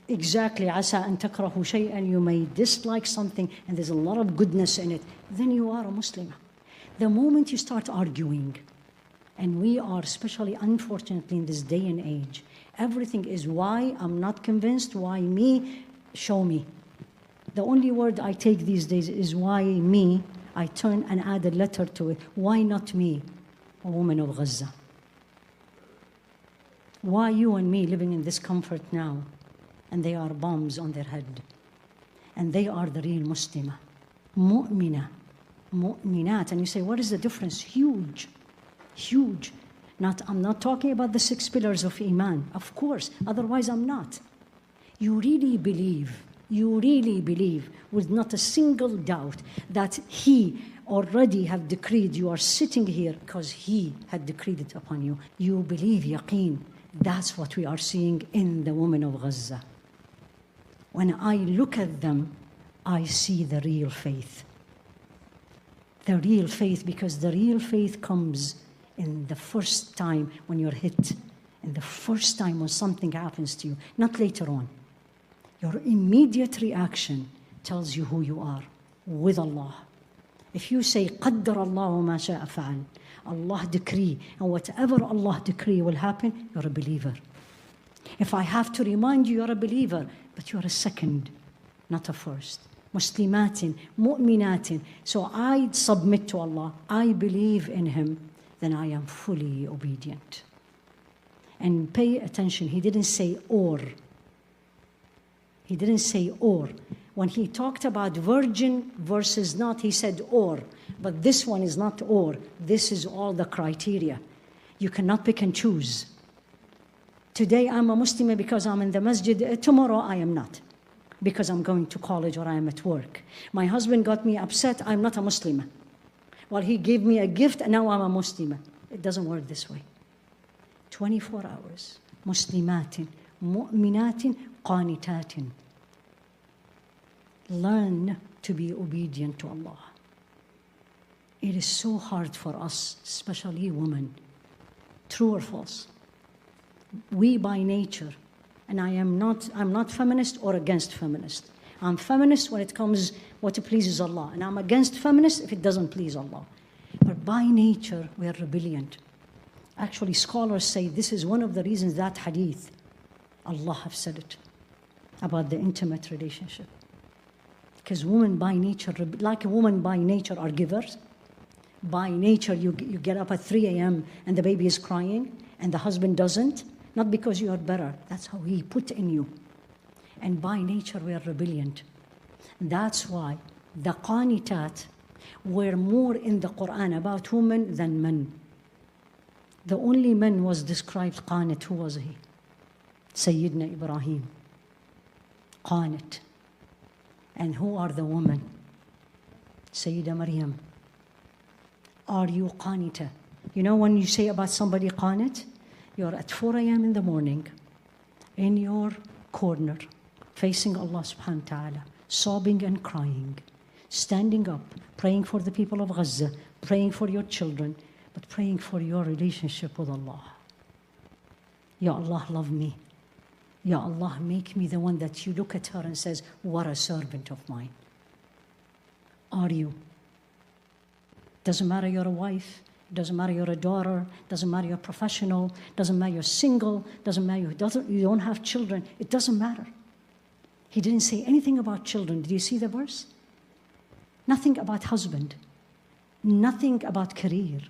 Exactly. عسى أن تكرهوا شيئا, you may dislike something and there's a lot of goodness in it. Then you are a Muslim. The moment you start arguing, and we are, especially unfortunately in this day and age, everything is why, I'm not convinced, why me, show me. The only word I take these days is why me. I turn and add a letter to it. Why not me, a woman of Gaza? Why you and me living in this comfort now? And they are bombs on their head. And they are the real Muslimah. Mu'mina. Mu'minat. And you say, what is the difference? Huge. Huge. I'm not talking about the 6 pillars of Iman. Of course. Otherwise, I'm not. You really believe with not a single doubt that He already have decreed you are sitting here because He had decreed it upon you. You believe, yaqeen. That's what we are seeing in the women of Gaza. When I look at them, I see the real faith. The real faith, because the real faith comes in the first time when you're hit, in the first time when something happens to you, not later on. Your immediate reaction tells you who you are with Allah. If you say, قَدَّرَ اللَّهُ مَا شَاءَ فَعَلَ, Allah decree, and whatever Allah decree will happen, you're a believer. If I have to remind you, you're a believer, but you're a second, not a first. Muslimatin, mu'minatin. So I submit to Allah, I believe in Him, then I am fully obedient. And pay attention, He didn't say or. He didn't say or. When He talked about virgin versus not, He said or. But this one is not or. This is all the criteria. You cannot pick and choose. Today I'm a Muslim because I'm in the masjid. Tomorrow I am not, because I'm going to college or I am at work. My husband got me upset. I'm not a Muslim. Well, he gave me a gift and now I'm a Muslim. It doesn't work this way. 24 hours. Muslimatin, mu'minatin, qanitatin. Learn to be obedient to Allah. It is so hard for us, especially women. True or false? We by nature, and I'm not feminist or against feminist. I'm feminist when it comes what pleases Allah, and I'm against feminist if it doesn't please Allah. But by nature, we are rebelliant. Actually, scholars say this is one of the reasons that hadith, Allah have said it, about the intimate relationship. Because women by nature, like a woman by nature are givers. By nature, you get up at 3 a.m. and the baby is crying, and the husband doesn't. Not because you are better. That's how He put in you. And by nature, we are rebelliant. That's why the qanitat were more in the Quran about women than men. The only man was described qanit. Who was he? Sayyidina Ibrahim. Qanit. And who are the women? Sayyida Maryam. Are you qanita? You know when you say about somebody qanit? You're at 4 a.m. in the morning, in your corner, facing Allah subhanahu wa ta'ala, sobbing and crying, standing up, praying for the people of Gaza, praying for your children, but praying for your relationship with Allah. Ya Allah, love me. Ya Allah, make me the one that you look at her and says, what a servant of mine. Are you? Doesn't matter you're a wife. Doesn't matter you're a daughter, doesn't matter you're a professional, doesn't matter you're single, doesn't matter you don't have children, it doesn't matter. He didn't say anything about children. Did you see the verse? Nothing about husband, nothing about career.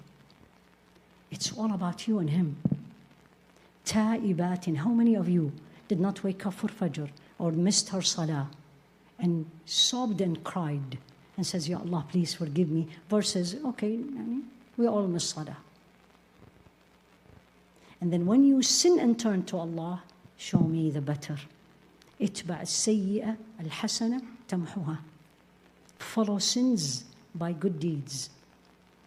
It's all about you and him. Ta'ibatin, how many of you did not wake up for Fajr or missed her salah and sobbed and cried and says, Ya Allah, please forgive me, versus, okay, we all miss salah. And then when you sin and turn to Allah, show me the better. اتبع السيئة الحسنة تمحوها. Follow sins by good deeds.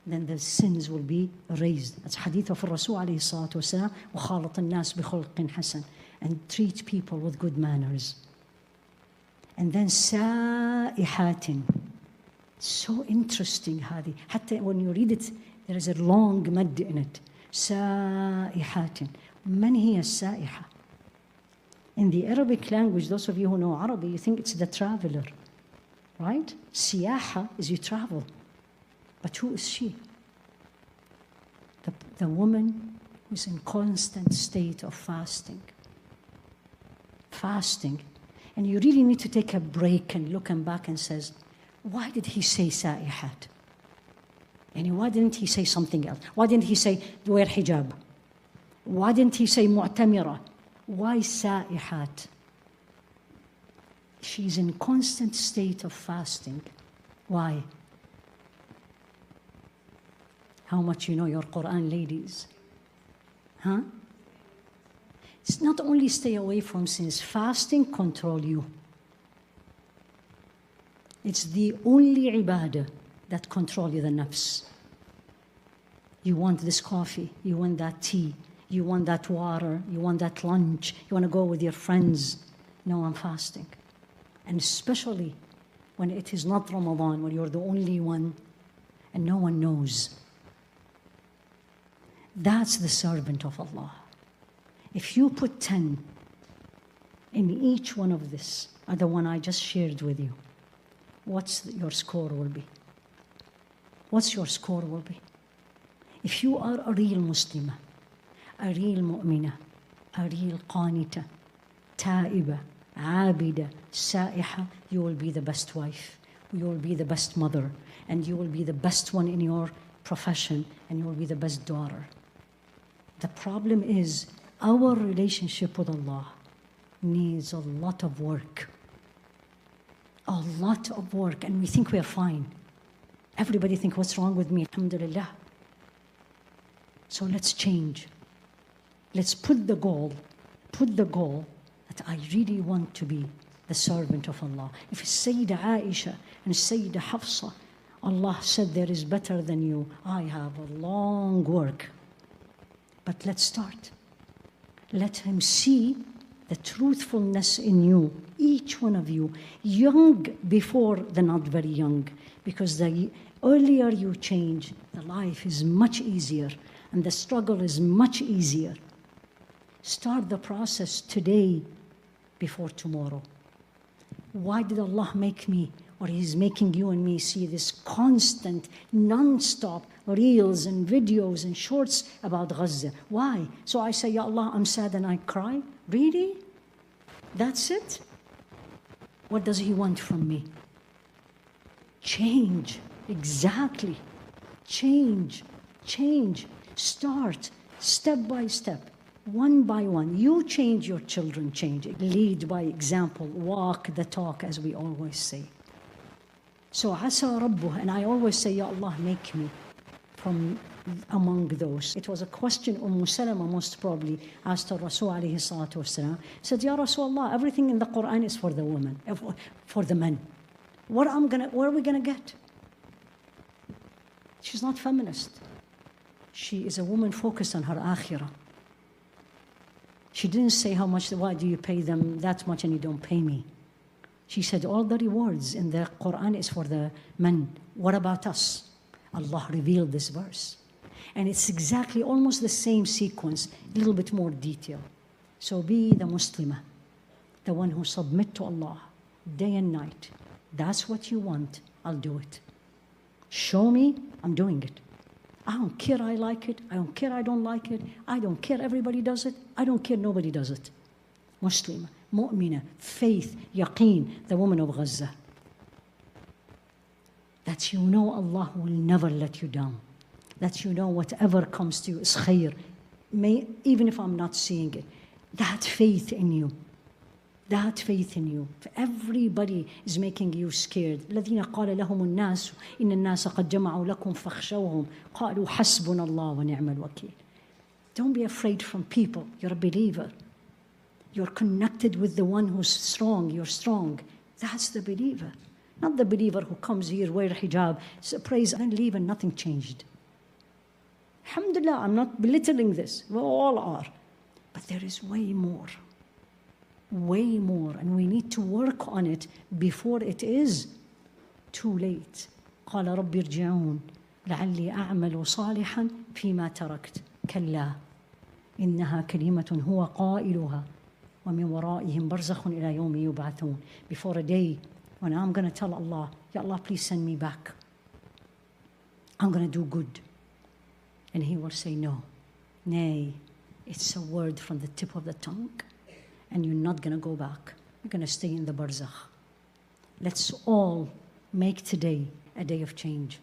Then the sins will be erased. That's hadith of Rasul alayhi salatu wasalam. وخالط الناس بخلق حسن. And treat people with good manners. And then سائحات. So interesting هذه. حتى when you read it, there is a long مد in it. سائحات. من هي السائحة? In the Arabic language, those of you who know Arabic, you think it's the traveler, right? Siyaha is you travel. But who is she? The woman who's in constant state of fasting. Fasting. And you really need to take a break and look back and says, why did he say sa'ihat? And why didn't he say something else? Why didn't he say wear hijab? Why didn't he say mu'tamira? Why sa'ihat? She's in constant state of fasting. Why? How much you know your Quran, ladies? Huh? It's not only stay away from sins, fasting control you. It's the only ibadah that control you, the nafs. You want this coffee, you want that tea, you want that water, you want that lunch, you want to go with your friends. No, I'm fasting. And especially when it is not Ramadan, when you're the only one and no one knows. That's the servant of Allah. If you put 10 in each one of this, the one I just shared with you, what's your score will be? What's your score will be? If you are a real Muslimah, a real mu'minah, a real qanita, ta'iba, abida, sa'iha, you will be the best wife, you will be the best mother, and you will be the best one in your profession, and you will be the best daughter. The problem is our relationship with Allah needs a lot of work. A lot of work, and we think we are fine. Everybody thinks, what's wrong with me? Alhamdulillah. So let's change. Let's put the goal that I really want to be the servant of Allah. If it's Sayyidah Aisha and Sayyidah Hafsa, Allah said there is better than you, I have a long work. But let's start. Let him see the truthfulness in you, each one of you, young before the not very young, because the earlier you change, the life is much easier and the struggle is much easier. Start the process today before tomorrow. Why did Allah make me, or He's making you and me see this constant, non-stop reels and videos and shorts about Gaza? Why? So I say, Ya Allah, I'm sad and I cry? Really? That's it? What does He want from me? Change. Exactly. Change. Start step by step, one by one. You change, your children change. Lead by example, walk the talk, as we always say. So asa rabbuh, and I always say, Ya Allah, make me from among those. It was a question Salama most probably asked Rasul alayhi salatu wasalam. Said, Ya Rasulullah, everything in the Quran is for the women, for the men. Where are we gonna get? She's not feminist. She is a woman focused on her akhirah. She didn't say why do you pay them that much and you don't pay me? She said all the rewards in the Quran is for the men. What about us? Allah revealed this verse. And it's exactly almost the same sequence, a little bit more detail. So be the Muslimah, the one who submit to Allah day and night. That's what you want, I'll do it. Show me, I'm doing it. I don't care I like it, I don't care I don't like it, I don't care everybody does it, I don't care nobody does it. Muslimah, mu'minah, faith, yaqeen, the woman of Gaza. That you know Allah will never let you down. That you know whatever comes to you is khair. Even if I'm not seeing it. That faith in you. That faith in you. Everybody is making you scared. الذين قال لهم الناس إن الناس قد جمعوا لكم فاخشوهم قالوا حسبنا الله ونعم الوكيل. Don't be afraid from people. You're a believer. You're connected with the one who's strong. You're strong. That's the believer. Not the believer who comes here, wear hijab, praise and leave and nothing changed. Alhamdulillah, I'm not belittling this. We all are. But there is way more. Way more. And we need to work on it before it is too late. قال رب ارجعون لعلي أعمل صالحا فيما تركت كلا إنها كلمة هو قائلها وَمِن وَرَائِهِمْ بَرْزَخٌ إِلَى يَوْمِ يُبْعَثُونَ. Before a day when I'm going to tell Allah, Ya Allah, please send me back. I'm going to do good. And He will say, no, nay, it's a word from the tip of the tongue. And you're not going to go back. You're going to stay in the barzakh. Let's all make today a day of change.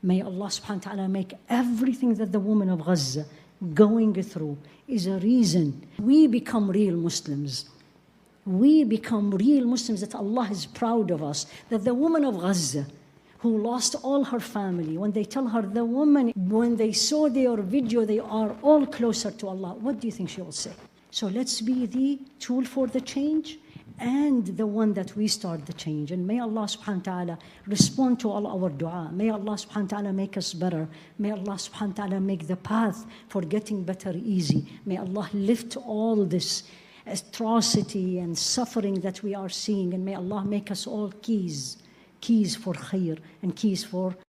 May Allah subhanahu wa ta'ala make everything that the woman of Gaza going through is a reason we become real Muslims. We become real Muslims, that Allah is proud of us. That the woman of Gaza who lost all her family, when they tell her, the woman, when they saw their video, they are all closer to Allah, what do you think she will say? So let's be the tool for the change and the one that we start the change. And may Allah subhanahu wa ta'ala respond to all our dua. May Allah subhanahu wa ta'ala make us better. May Allah subhanahu wa ta'ala make the path for getting better easy. May Allah lift all this atrocity and suffering that we are seeing. And may Allah make us all keys for khair and keys for